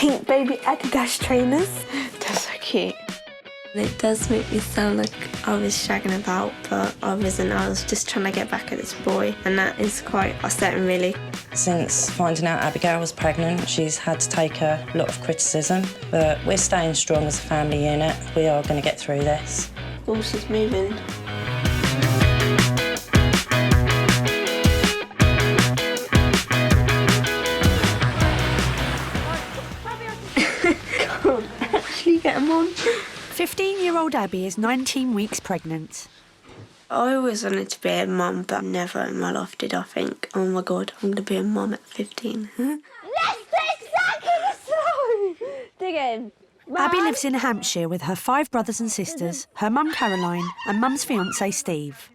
pink baby Adidas trainers. They're so cute. It does make me sound like I was shagging about, but I wasn't. I was just trying to get back at this boy, and that is quite upsetting, really. Since finding out Abigail was pregnant, she's had to take a lot of criticism, but we're staying strong as a family unit. We are going to get through this. Oh, she's moving. Can't actually get them on. 15-year-old Abbie is 19 weeks pregnant. I always wanted to be a mum, but never in my life did I think, oh my God, I'm going to be a mum at 15. Let's exactly the song! Dig in. Abbie lives in Hampshire with her 5 brothers and sisters, her mum Caroline and mum's fiancé Steve.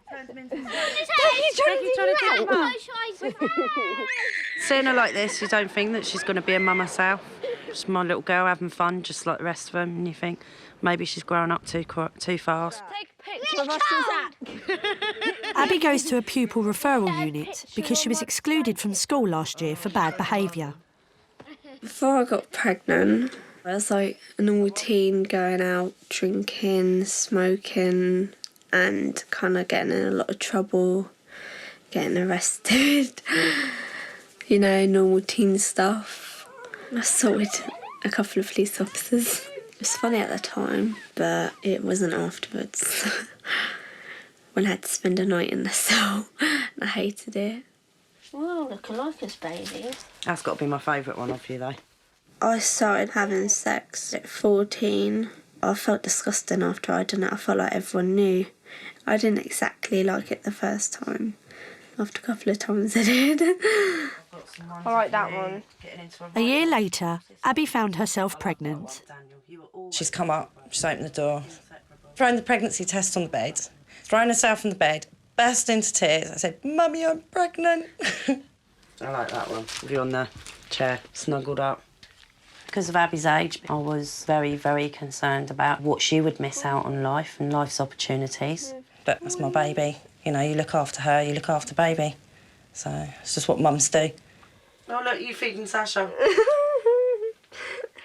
Seeing her like this, you don't think that she's going to be a mum herself. Just my little girl having fun, just like the rest of them, and you think maybe she's grown up too fast. Take a picture of us and Zach. Abbie goes to a pupil referral unit because she was excluded from school last year for bad behaviour. Before I got pregnant, I was like a normal teen, going out, drinking, smoking, and kind of getting in a lot of trouble, getting arrested, you know, normal teen stuff. I assaulted a couple of police officers. It was funny at the time, but it wasn't afterwards. When I had to spend a night in the cell, and I hated it. Well, look alike as babies. That's got to be my favourite one of you, though. I started having sex at 14. I felt disgusting after I'd done it. I felt like everyone knew. I didn't exactly like it the first time. After a couple of times I did. I like that one. A year later, Abbie found herself pregnant. She's come up, she's opened the door, thrown the pregnancy test on the bed, thrown herself on the bed, burst into tears. I said, Mummy, I'm pregnant. I like that one. You're on the chair, snuggled up. Because of Abbie's age, I was very, very concerned about what she would miss out on life and life's opportunities. But that's my baby. You know, you look after her, you look after baby. So it's just what mums do. Oh, look, you feeding Sasha.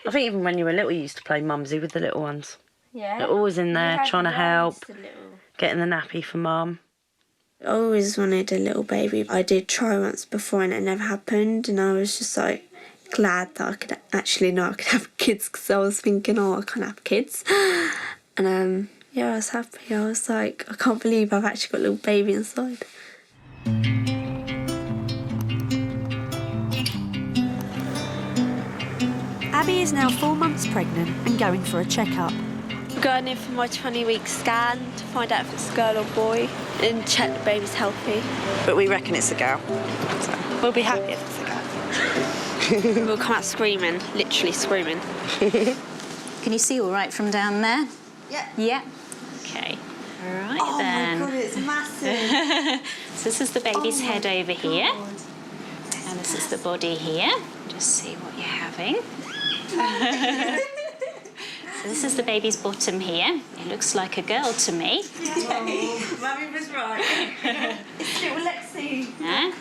I think even when you were little, you used to play mumsy with the little ones. Yeah. They're always in there trying to help, getting the nappy for mum. I always wanted a little baby. I did try once before and it never happened, and I was just like glad that I could actually know I could have kids, because I was thinking, oh, I can't have kids. And yeah, I was happy. I was like, I can't believe I've actually got a little baby inside. Abbie is now 4 months pregnant and going for a checkup. I'm going in for my 20-week scan to find out if it's a girl or boy and check the baby's healthy. But we reckon it's a girl. So we'll be happy if it's a girl. We'll come out screaming, literally screaming. Can you see all right from down there? Yeah. Yeah. Okay. All right, Oh then. my God, it's massive. So this is the baby's head over here. God. And this is the body here. Just see what you're having. So this is the baby's bottom here. It looks like a girl to me. Mummy was right. It's little Lexi. Huh?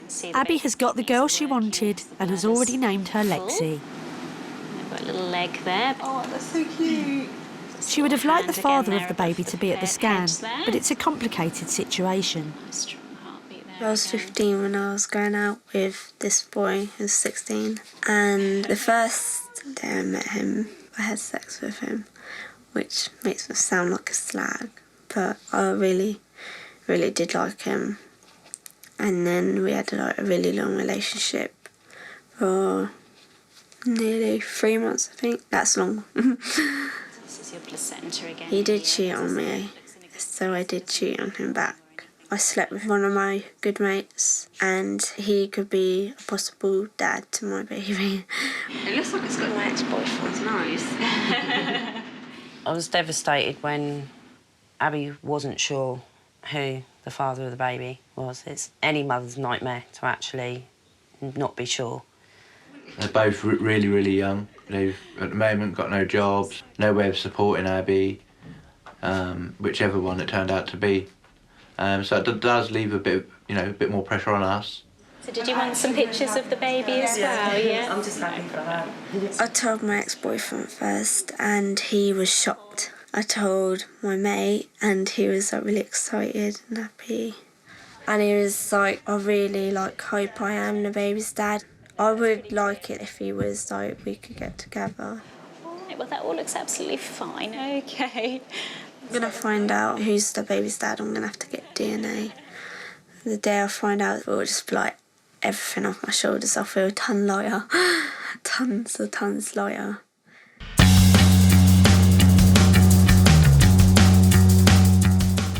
See the Abbie has got the girl she wanted and has already named her Lexi. I've got a little leg there. Oh, that's so cute. She would have liked the Hand father again of the there baby above to the be at the scan, edge there. but it's a complicated situation. Strong heartbeat there. I was 15 when I was going out with this boy who was 16, and the first day I met him, I had sex with him, which makes me sound like a slag, but I really, really did like him. And then we had like a really long relationship for nearly 3 months, I think. That's long. This is your placenta again. He did cheat on me, so I did cheat on him back. I slept with one of my good mates, and he could be a possible dad to my baby. It looks like it's got my ex-boyfriend's nose. I was devastated when Abbie wasn't sure who the father of the baby was. It's any mother's nightmare to actually not be sure. They're both really, really young. They've, at the moment, got no jobs, no way of supporting Abbie, whichever one it turned out to be. So it does leave a bit, a bit more pressure on us. So did you want some pictures of the baby as well? Yeah. I'm just happy for her. I told my ex-boyfriend first and he was shocked. I told my mate and he was like really excited and happy. And he was like, I really hope I am the baby's dad. I would like it if he was like, we could get together. Right, well, that all looks absolutely fine. Okay. I'm going to find out who's the baby's dad. I'm going to have to get DNA. The day I find out, it will just be like everything off my shoulders. I feel a ton lighter. tons lighter.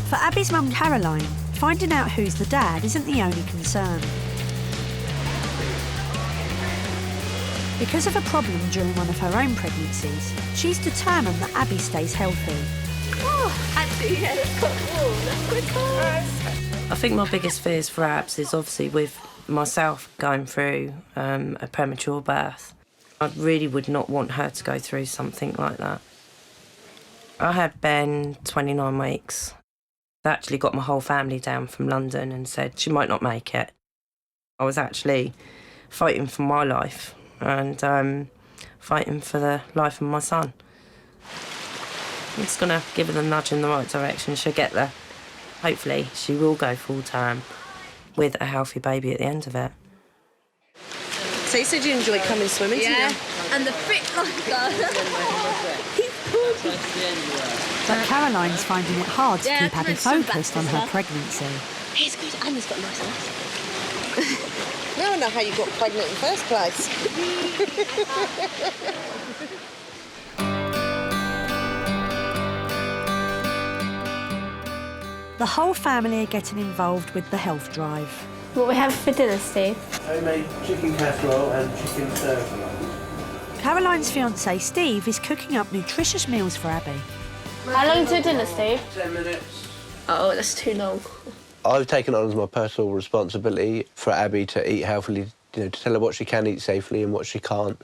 For Abbie's mum Caroline, finding out who's the dad isn't the only concern. Because of a problem during one of her own pregnancies, she's determined that Abbie stays healthy. Oh, actually, yeah, that's quite cool. That's quite cool. I think my biggest fears for Abbs is obviously with myself going through a premature birth. I really would not want her to go through something like that. I had Ben 29 weeks. I actually got my whole family down from London and said she might not make it. I was actually fighting for my life and fighting for the life of my son. I'm just going to give her the nudge in the right direction. She'll get there. Hopefully, she will go full-time with a healthy baby at the end of it. So you said you enjoyed coming swimming, didn't you? And the fit like that. But Caroline's finding it hard to Yeah, keep Abbie can I swim focused back on to her her? pregnancy. He's good and he's got nice eyes. Now I know how you got pregnant in the first place. The whole family are getting involved with the health drive. What we have for dinner, Steve? Homemade chicken casserole and chicken stir-fry. Caroline's fiancé Steve is cooking up nutritious meals for Abbie. How long till dinner, Steve? 10 minutes. Oh, that's too long. I've taken on as my personal responsibility for Abbie to eat healthily, to tell her what she can eat safely and what she can't.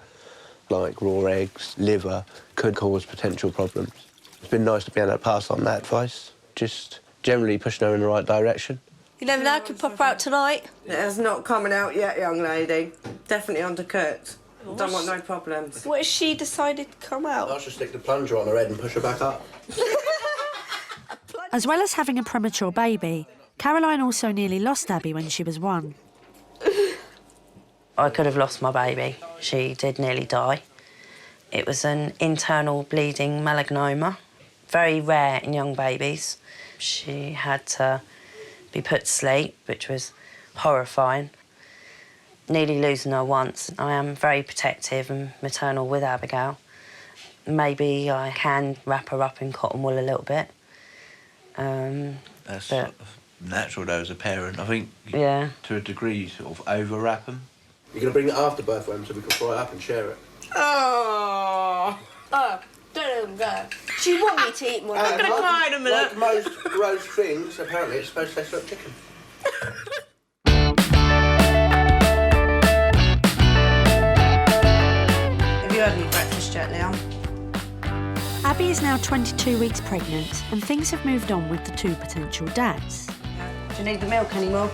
Like raw eggs, liver, could cause potential problems. It's been nice to be able to pass on that advice, just generally pushing her in the right direction. You never know, I could pop her out tonight. It has not coming out yet, young lady. Definitely undercooked. Don't want no problems. What if she decided to come out? I should stick the plunger on her head and push her back up. As well as having a premature baby, Caroline also nearly lost Abbie when she was 1. I could have lost my baby. She did nearly die. It was an internal bleeding melanoma, very rare in young babies. She had to be put to sleep, which was horrifying. Nearly losing her once. I am very protective and maternal with Abigail. Maybe I can wrap her up in cotton wool a little bit. That's sort of natural though as a parent. I think Yeah. to a degree you sort of overwrap them. You're going to bring it after birth, Em, so we can fry it up and share it. Oh! Oh, don't let him go. She want me to eat more. I'm gonna cry in a minute. Like most gross things, apparently it's supposed to taste like chicken. Have you had any breakfast yet, Leon? Abbie is now 22 weeks pregnant and things have moved on with the 2 potential dads. Do you need the milk anymore?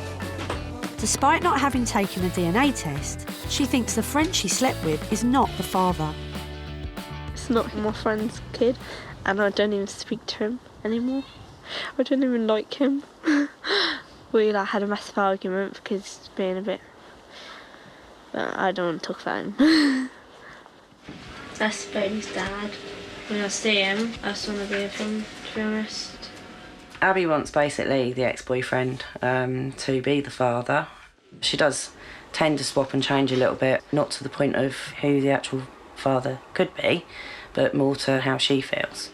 Despite not having taken a DNA test, she thinks the friend she slept with is not the father. It's not my friend's kid, and I don't even speak to him anymore. I don't even like him. We had a massive argument because he's being a bit... But I don't want to talk about him. That's baby's dad. When I see him, I just want to be with him, to be honest. Abbie wants basically the ex-boyfriend to be the father. She does tend to swap and change a little bit, not to the point of who the actual father could be, but more to how she feels.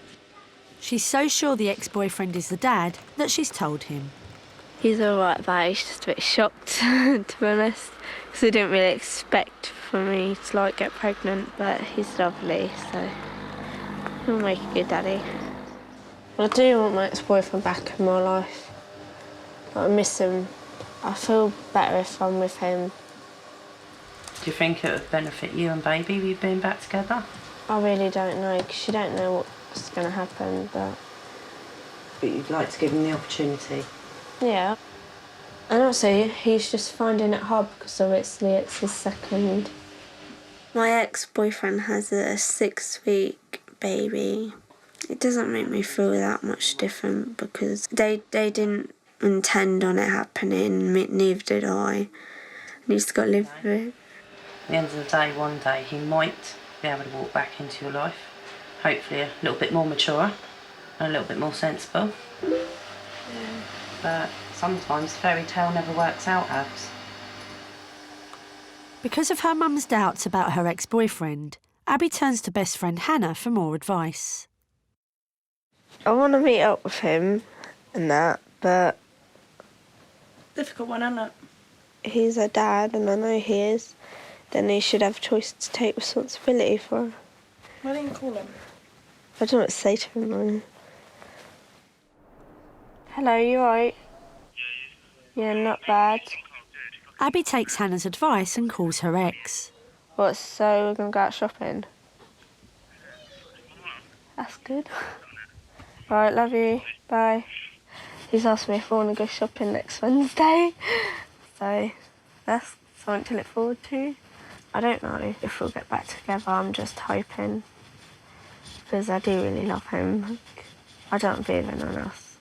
She's so sure the ex-boyfriend is the dad that she's told him. He's alright, but he's just a bit shocked, to be honest, because he didn't really expect for me to get pregnant, but he's lovely, so he'll make a good daddy. I do want my ex-boyfriend back in my life. I miss him. I feel better if I'm with him. Do you think it would benefit you and baby, you being back together? I really don't know, because you don't know what's going to happen, but But you'd like to give him the opportunity. yeah. And also, he's just finding it hard because obviously it's his second. My ex-boyfriend has a 6-week baby. It doesn't make me feel that much different because they didn't intend on it happening, neither did I. And he's got to live with it. At the end of the day, one day he might be able to walk back into your life, hopefully a little bit more mature and a little bit more sensible. Yeah. But sometimes fairy tale never works out, Abs. Because of her mum's doubts about her ex-boyfriend, Abbie turns to best friend Hannah for more advice. I want to meet up with him and that, but... Difficult one, isn't it? He's a dad, and I know he is. Then he should have a choice to take responsibility for her. Why didn't you call him? I don't know what to say to him, though. Hello, you alright? Yeah, not bad. Abbie takes Hannah's advice and calls her ex. What, so we're going to go out shopping? That's good. Alright, love you. Bye. He's asked me if I want to go shopping next Wednesday. So that's something to look forward to. I don't know if we'll get back together. I'm just hoping. Because I do really love him. I don't believe in anyone else.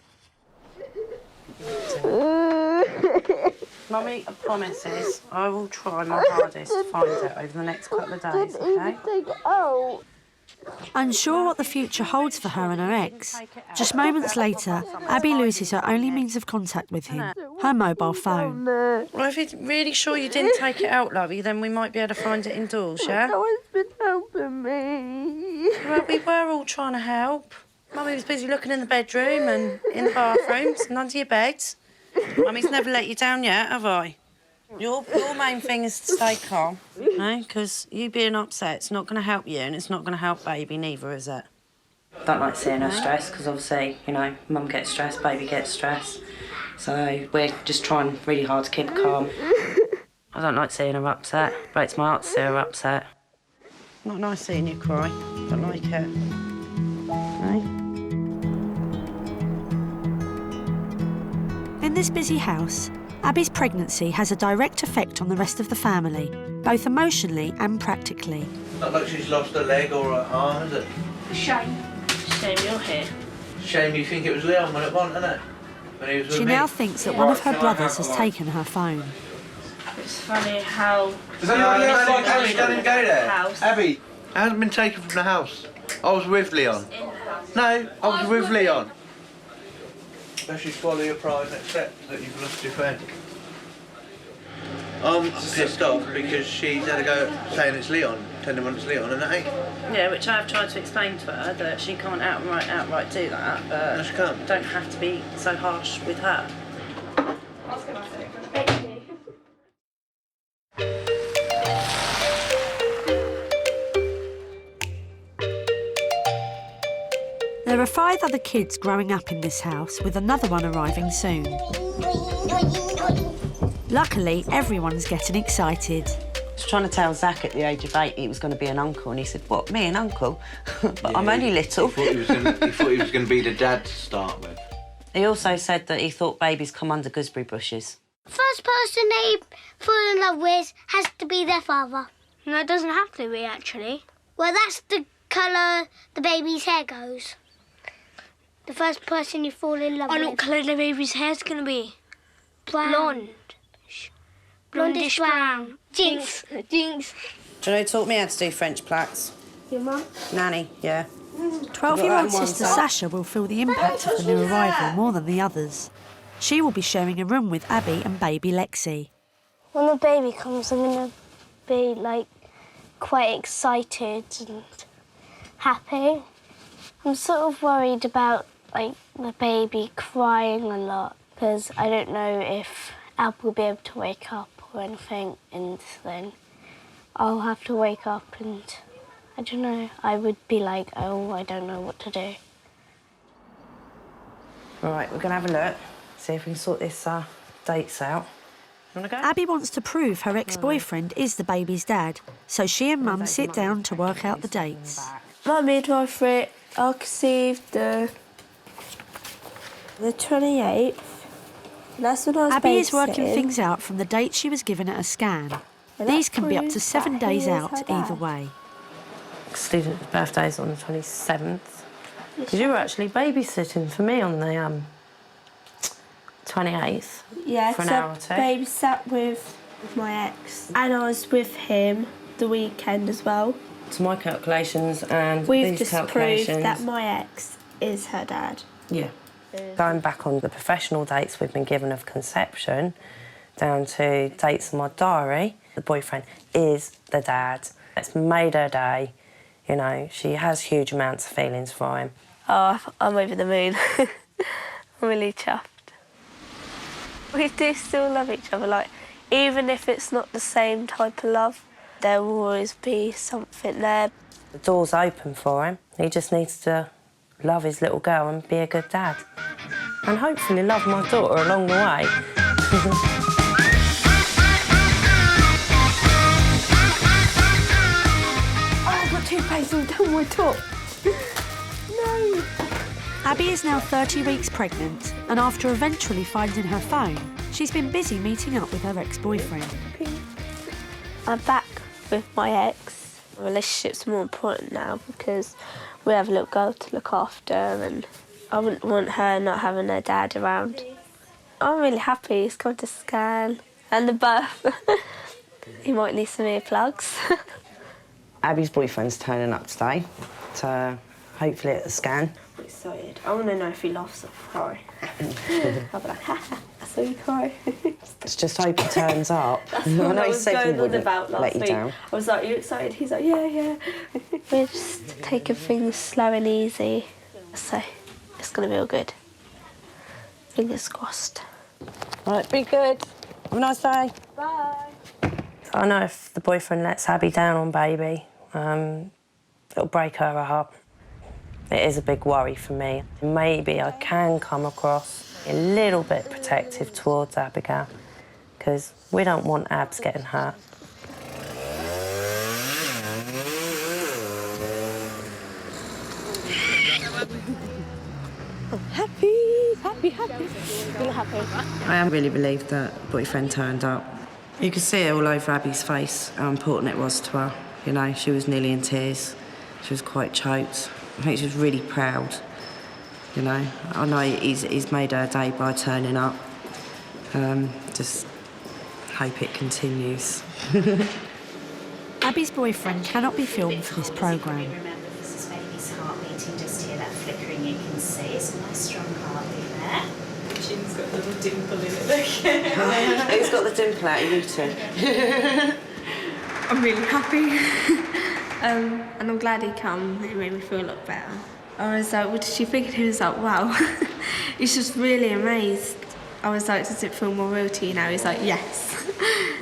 Mummy promises I will try my hardest to find it over the next couple of days, okay? Unsure what the future holds for her and her ex, just moments later, Abbie loses her only means of contact with him, her mobile phone. Well, if you're really sure you didn't take it out, lovey, then we might be able to find it indoors, yeah? No one's been helping me. Well, we were all trying to help. Mummy was busy looking in the bedroom and in the bathrooms and under your beds. Mummy's never let you down yet, have I? Your main thing is to stay calm, no? Because you being upset's not going to help you and it's not going to help baby neither, is it? Don't like seeing her stressed because obviously, you know, mum gets stressed, baby gets stressed. So we're just trying really hard to keep her calm. I don't like seeing her upset. It breaks my heart to see her upset. Not nice seeing you cry. Don't like it. No? In this busy house, Abbie's pregnancy has a direct effect on the rest of the family, both emotionally and practically. Not like she's lost a leg or an arm, is it? Shame. Shame you're here. Shame you think it was Leon when it wasn't, isn't it? When he was with She me. now thinks that one of her brothers has taken her phone. It's funny how... Is that Abbie, don't even go there. House. Abbie, it hasn't been taken from the house. I was with Leon. No, I was with Leon. Best you swallow your pride and accept that you've lost your friend. I'm pissed off because she's had a go at saying it's Leon, telling everyone it's Leon, and that ain't. Yeah, which I've tried to explain to her that she can't outright do that, but No, she can't. don't have to be so harsh with her. There are 5 other kids growing up in this house, with another one arriving soon. Luckily, everyone's getting excited. I was trying to tell Zach at the age of 8 he was going to be an uncle, and he said, "What, me, an uncle?" But yeah, I'm only little. He thought he was going to be the dad to start with. He also said that he thought babies come under gooseberry bushes. First person they fall in love with has to be their father. No, it doesn't have to be, actually. Well, that's the colour the baby's hair goes. The first person you fall in love I with. know what colour the baby's hair's going to be. Brown. Blonde. Blondish brown. Jinx. Jinx. Do you know who taught me how to do French plaits? Your mum? Nanny, yeah. 12-year-old sister Sasha will feel the impact of the new arrival more than the others. She will be sharing a room with Abbie and baby Lexi. When the baby comes, I'm going to be, like, quite excited and happy. I'm sort of worried about, like, the baby crying a lot because I don't know if Ab will be able to wake up or anything, and then I'll have to wake up and, I don't know, I would be like, oh, I don't know what to do. Right, we're going to have a look, see if we can sort this dates out. You want to go? Abbie wants to prove her ex-boyfriend is the baby's dad, so she and Mum sit down to work out the dates. My midwifery, I conceived the 28th, That's when I was Abbie is working babysitting. things out from the date she was given at a scan. These can be up to 7 days out either way. Student's birthday's on the 27th. Because you were actually babysitting for me on the 28th. Yeah, for an hour or two. Babysat with my ex, and I was with him the weekend as well. To my calculations and We've these just calculations. proved that my ex is her dad. Yeah. Going back on the professional dates we've been given of conception, down to dates in my diary, the boyfriend is the dad. It's made her day. You know, she has huge amounts of feelings for him. Oh, I'm over the moon. I'm really chuffed. We do still love each other, like, even if it's not the same type of love, there will always be something there. The door's open for him. He just needs to love his little girl and be a good dad. And hopefully love my daughter along the way. I've got toothpaste all down my top. No. Abbie is now 30 weeks pregnant, and after eventually finding her phone, she's been busy meeting up with her ex-boyfriend. I'm back with my ex. My relationship's more important now because we have a little girl to look after, and I wouldn't want her not having her dad around. I'm really happy he's come to scan and the birth. He might need some earplugs. Abbie's boyfriend's turning up today, so hopefully at the scan. I'm excited. I want to know if he laughs or cry. I'll be like, ha, I saw you cry. Let's just hope he turns up. That's I what know I he was said he going on wouldn't about let last you week. down. I was like, you excited? He's like, yeah. We're just taking things slow and easy, so it's going to be all good. Fingers crossed. Right, be good. Have a nice day. Bye. I know if the boyfriend lets Abbie down on baby, it'll break her heart. It is a big worry for me. Maybe I can come across a little bit protective towards Abigail, because we don't want Abs getting hurt. Happy. Feel happy. I am really relieved that boyfriend turned up. You could see it all over Abbie's face, how important it was to her. You know, she was nearly in tears. She was quite choked. I think she was really proud. You know, I know he's made her day by turning up. Just hope it continues. Abbie's boyfriend cannot be filmed for this programme. Remember, this is baby's heart beating. Just hear that flickering you can see. It's a nice strong heartbeat there. Chin's got a little dimple in it, look. Who's got the dimple out of you two? I'm really happy. And I'm glad he came. It made me feel a lot better. I was like, what did you think? And he was like, wow. He's just really amazed. I was like, does it feel more real to you now? He's like, yes.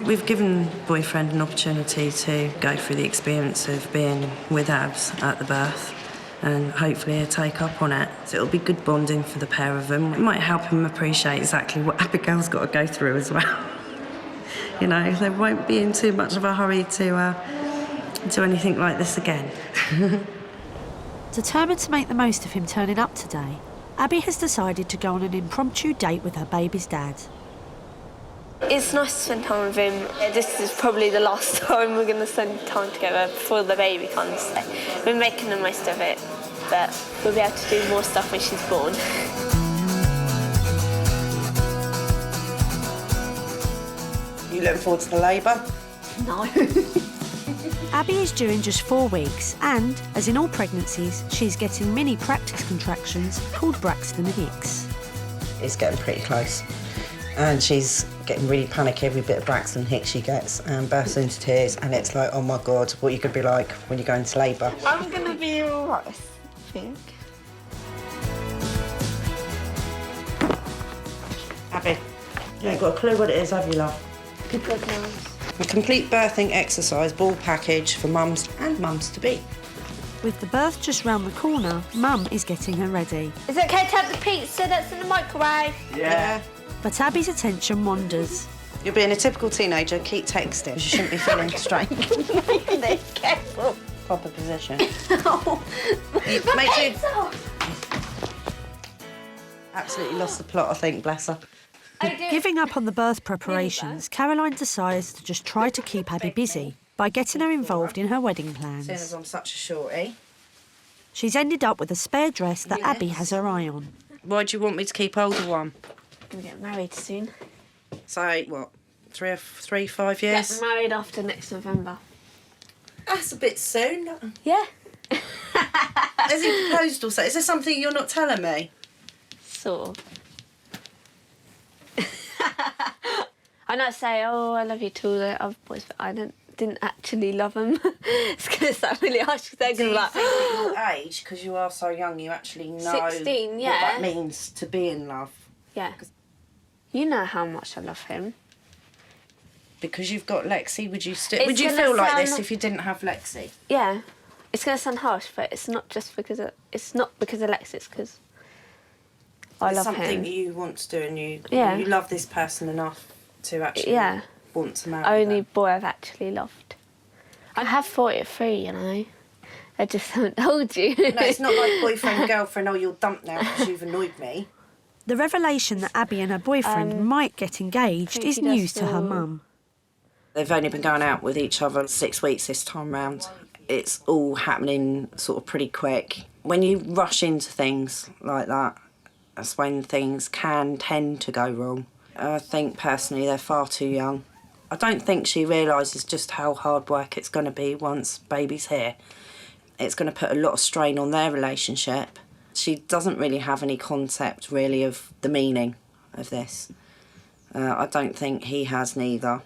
We've given boyfriend an opportunity to go through the experience of being with Abs at the birth, and hopefully he'll take up on it. So it'll be good bonding for the pair of them. It might help him appreciate exactly what Abigail's got to go through as well. You know, they won't be in too much of a hurry to do anything like this again. Determined to make the most of him turning up today, Abbie has decided to go on an impromptu date with her baby's dad. It's nice to spend time with him. This is probably the last time we're going to spend time together before the baby comes. So we're making the most of it, but we'll be able to do more stuff when she's born. You looking forward to the labour? No. Abbie is due in just 4 weeks and, as in all pregnancies, she's getting mini practice contractions called Braxton Hicks. It's getting pretty close. And she's getting really panicky every bit of Braxton Hicks she gets and bursts into tears, and it's like, oh my God, what you could be like when you go into labour. I'm going to be all right, I think. Abbie, you ain't got a clue what it is, have you, love? Good God knows. A complete birthing exercise ball package for mums and mums-to-be. With the birth just round the corner, Mum is getting her ready. Is it okay to have the pizza that's in the microwave? Yeah. But Abbie's attention wanders. You're being a typical teenager, keep texting. You shouldn't be feeling strange. Careful. Proper position. Oh. Make sure... Absolutely lost the plot, I think, bless her. Giving up on the birth preparations, Caroline decides to just try to keep Abbie busy by getting her involved in her wedding Seeing as plans. I'm such a shorty. She's ended up with a spare dress that Abbie has her eye on. Why do you want me to keep hold of one? We get married soon. So, what, 5 years? Get married after next November. That's a bit soon. Yeah. Has he proposed or so? Is there something you're not telling me? Sort of. I not say, oh, I love you to all the other boys, but I didn't actually love them. It's going to sound really harsh because they're Do going to you be like, think at your age, because you are so young, you actually know 16, what yeah. that means to be in love? yeah. You know how much I love him. Because you've got Lexi, would you It's gonna feel like this sound- if you didn't have Lexi? Yeah. It's going to sound harsh, but it's not just because of... It's not because of Lex, it's because I It's love something him. you want to do and you Yeah. love this person enough to actually Yeah. want to marry Only them. boy I've actually loved. I have thought it through, you know. I just haven't told you. No, it's not like boyfriend, girlfriend, oh, you're dumped now because you've annoyed me. The revelation that Abbie and her boyfriend might get engaged think is he does news to her feel- mum. They've only been going out with each other 6 weeks this time round. It's all happening sort of pretty quick. When you rush into things like that, that's when things can tend to go wrong. I think personally they're far too young. I don't think she realises just how hard work it's going to be once baby's here. It's going to put a lot of strain on their relationship. She doesn't really have any concept really of the meaning of this. I don't think he has neither.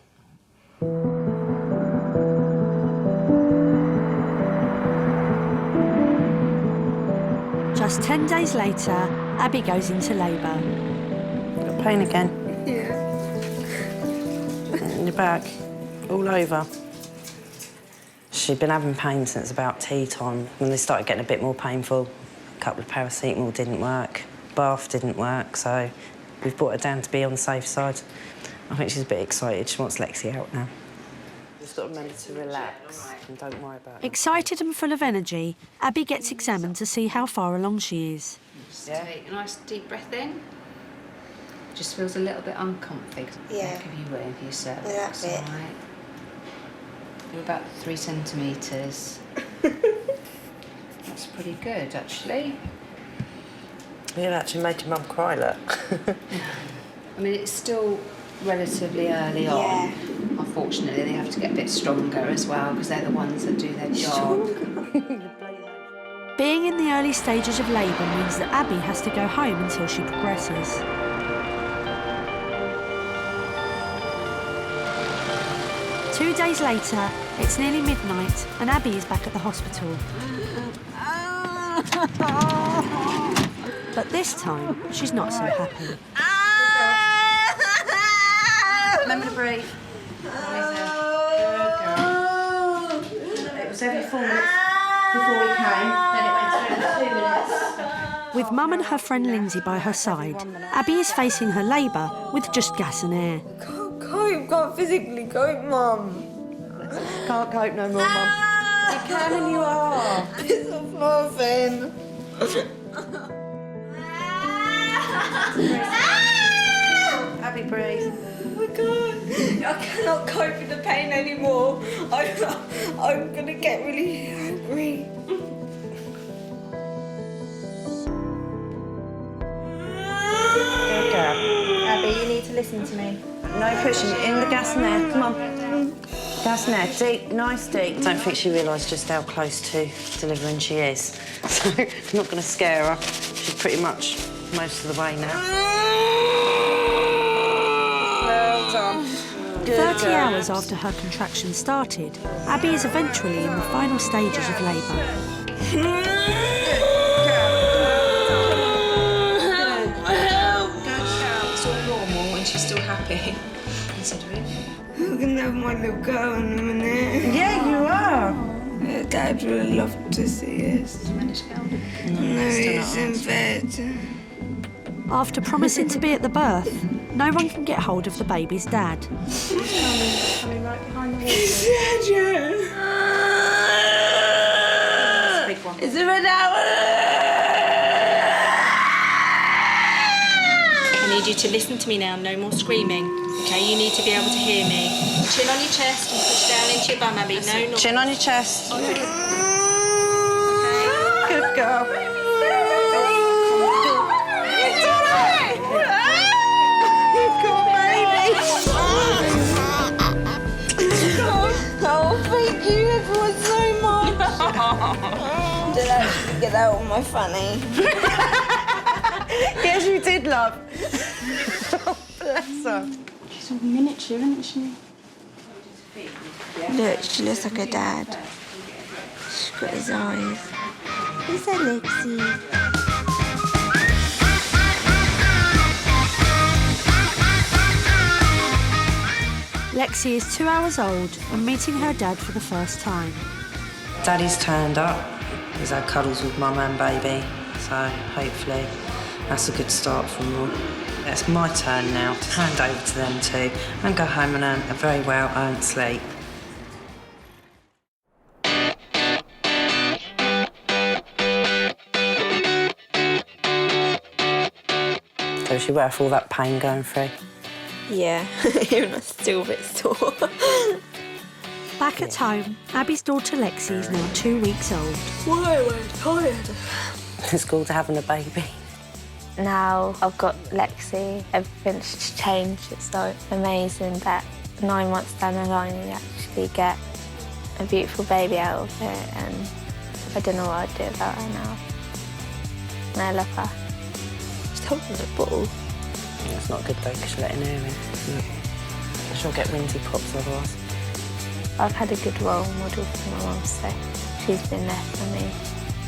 Just 10 days later, Abbie goes into labour. Got pain again? Yeah. In your back, all over. She'd been having pain since about tea time. When they started getting a bit more painful, a couple of paracetamol didn't work, bath didn't work, so we've brought her down to be on the safe side. I think she's a bit excited. She wants Lexi out now. Just got to remember to relax and don't worry about it. Excited and full of energy, Abbie gets examined to see how far along she is. Yeah. Take a nice deep breath in. Just feels a little bit uncomfy. Yeah. Give you room for your cervix. Yeah, that's it. All right. You're about 3 centimetres. That's pretty good, actually. You actually made your mum cry, look. I mean, it's still relatively early on. Unfortunately, they have to get a bit stronger as well because they're the ones that do their job. Being in the early stages of labour means that Abbie has to go home until she progresses. Two days later, it's nearly midnight and Abbie is back at the hospital. But this time, she's not so happy. Remember to breathe. It was every 4 minutes before we came, then it went to every 2 minutes. With Mum and her friend Lindsay by her side, Abbie is facing her labour with just gas and air. Can't physically cope, Mum. Can't cope no more, Mum. You can and you are. It's a morphine. Abbie, breathe. Oh my God. I cannot cope with the pain anymore. I'm going to get really angry. Good girl. Abbie, you need to listen to me. No pushing. In the gas and air. Come on. Gas and air. Deep, nice deep. I don't think she realised just how close to delivering she is. So I'm not going to scare her. She's pretty much most of the way now. Well done. Good 30 hours after her contraction started, Abbie is eventually in the final stages of labour. It's all normal and she's still happy, considering. I'm going to have my little girl in a minute. Yeah, you are. Dad would love to see us. Did you manage to get hold of him? No, he's in bed. After promising to be at the birth, no one can get hold of the baby's dad. Coming right behind the wall. Big one. Is it an hour? I need need you to listen to me now, no more screaming. Okay, you need to be able to hear me. Chin on your chest and push down into your bum, Abbie. No noise. Chin on your chest. Okay. Good girl. Oh, thank you everyone so much. Did I actually get that on my fanny? Yes, you did, love. Oh, bless her. She's all miniature, isn't she? Look, she looks like her dad. She's got his eyes. Who's that, Lexi? Lexi is 2 hours old and meeting her dad for the first time. Daddy's turned up. He's had cuddles with mum and baby, so hopefully that's a good start for them all. It's my turn now to hand over to them too and go home and earn a very well-earned sleep. So is she worth all that pain going through? Yeah, even I'm still a bit sore. Back at home, Abbie's daughter Lexi is now 2 weeks old. Why am I tired? It's called having a baby. Now I've got Lexi, everything's changed. It's so amazing that 9 months down the line you actually get a beautiful baby out of it, and I don't know what I'd do about her now. And I love her. She's holding the ball. It's not good though, because she's letting air in. She'll get windy pops otherwise. I've had a good role model for my mum, so she's been there for me.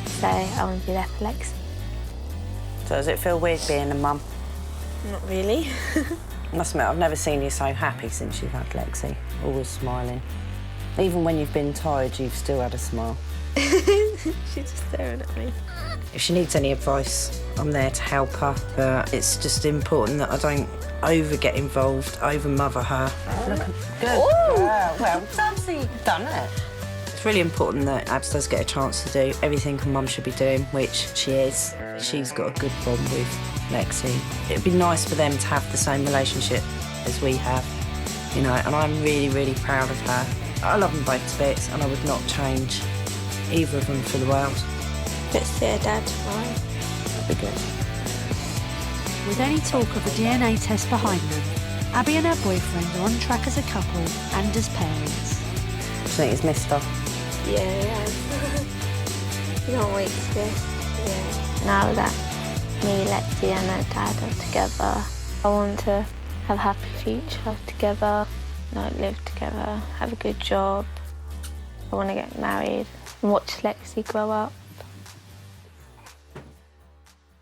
So I want to be there for Lexi. So does it feel weird being a mum? Not really. I must admit, I've never seen you so happy since you've had Lexi. Always smiling. Even when you've been tired, you've still had a smile. She's just staring at me. If she needs any advice, I'm there to help her. But it's just important that I don't get involved, over-mother her. Look, good. Well done, so you've done it. It's really important that Abs does get a chance to do everything her mum should be doing, which she is. She's got a good bond with Lexi. It'd be nice for them to have the same relationship as we have, you know, and I'm really, really proud of her. I love them both to bits, and I would not change either of them for the world. Let's see her dad tomorrow. That'd be good. With any talk of a DNA test behind them, Abbie and her boyfriend are on track as a couple and as parents. Do you think he's missed her? Yeah. You can't wait to this. Yeah. Now that me, Lexi and her dad are together, I want to have a happy future together, like live together, have a good job. I want to get married and watch Lexi grow up.